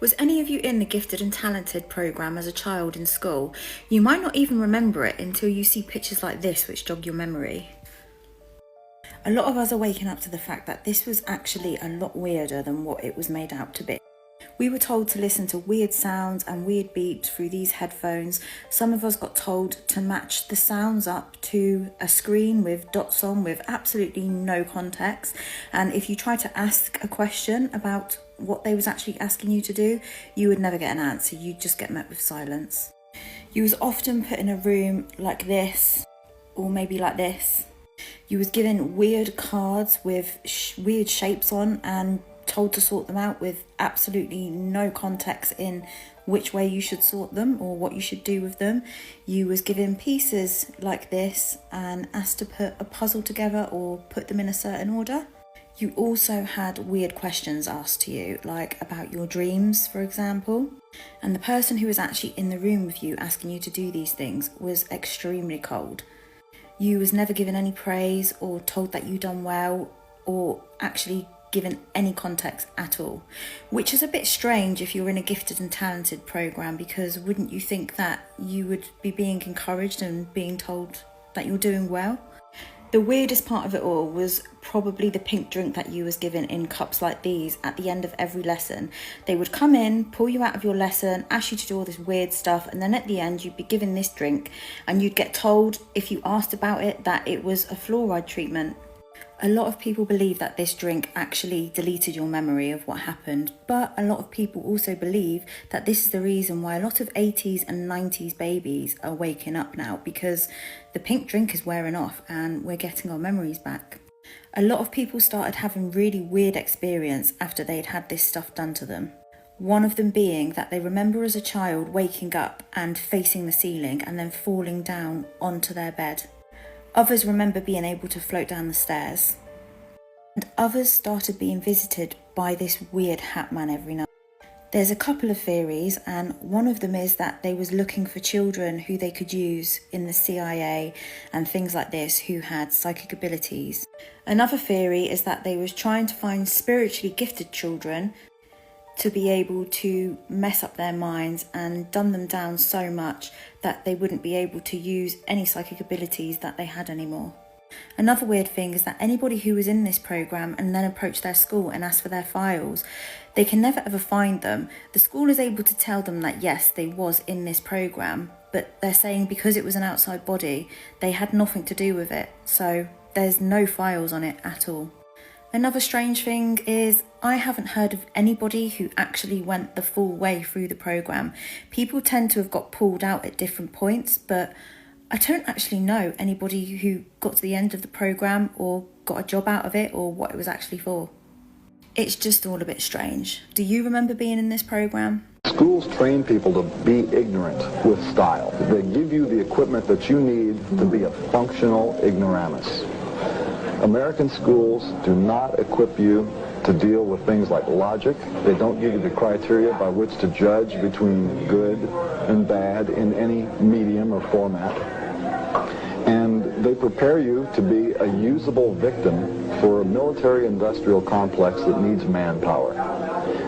Was any of you in the Gifted and Talented programme as a child in school? You might not even remember it until you see pictures like this which jog your memory. A lot of us are waking up to the fact that this was actually a lot weirder than what it was made out to be. We were told to listen to weird sounds and weird beeps through these headphones. Some of us got told to match the sounds up to a screen with dots on with absolutely no context. And if you tried to ask a question about what they was actually asking you to do, you would never get an answer. You'd just get met with silence. You was often put in a room like this, or maybe like this. You was given weird cards with weird shapes on and told to sort them out with absolutely no context in which way you should sort them or what you should do with them. You was given pieces like this and asked to put a puzzle together or put them in a certain order. You also had weird questions asked to you, like about your dreams, for example. And the person who was actually in the room with you asking you to do these things was extremely cold. You was never given any praise or told that you done well or actually given any context at all, which is a bit strange if you're in a Gifted and Talented programme, because wouldn't you think that you would be being encouraged and being told that you're doing well? The weirdest part of it all was probably the pink drink that you was given in cups like these at the end of every lesson. They would come in, pull you out of your lesson, ask you to do all this weird stuff, and then at the end you'd be given this drink and you'd get told, if you asked about it, that it was a fluoride treatment. A lot of people believe that this drink actually deleted your memory of what happened, but a lot of people also believe that this is the reason why a lot of 80s and 90s babies are waking up now, because the pink drink is wearing off and we're getting our memories back. A lot of people started having really weird experience after they'd had this stuff done to them. One of them being that they remember as a child waking up and facing the ceiling and then falling down onto their bed. Others remember being able to float down the stairs. And others started being visited by this weird hat man every night. There's a couple of theories, and one of them is that they was looking for children who they could use in the CIA and things like this who had psychic abilities. Another theory is that they was trying to find spiritually gifted children to be able to mess up their minds and dumb them down so much that they wouldn't be able to use any psychic abilities that they had anymore. Another weird thing is that anybody who was in this programme and then approached their school and asked for their files, they can never ever find them. The school is able to tell them that yes, they was in this programme, but they're saying because it was an outside body, they had nothing to do with it, so there's no files on it at all. Another strange thing is I haven't heard of anybody who actually went the full way through the programme. People tend to have got pulled out at different points, but I don't actually know anybody who got to the end of the programme or got a job out of it or what it was actually for. It's just all a bit strange. Do you remember being in this programme? Schools train people to be ignorant with style. They give you the equipment that you need to be a functional ignoramus. American schools do not equip you to deal with things like logic. They don't give you the criteria by which to judge between good and bad in any medium or format. And they prepare you to be a usable victim for a military-industrial complex that needs manpower.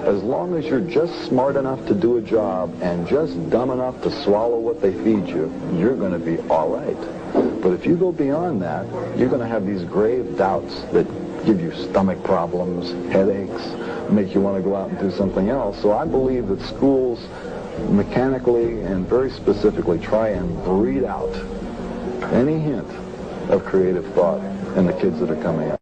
As long as you're just smart enough to do a job and just dumb enough to swallow what they feed you, you're going to be all right. But if you go beyond that, you're going to have these grave doubts that give you stomach problems, headaches, make you want to go out and do something else. So I believe that schools mechanically and very specifically try and breed out any hint of creative thought in the kids that are coming up.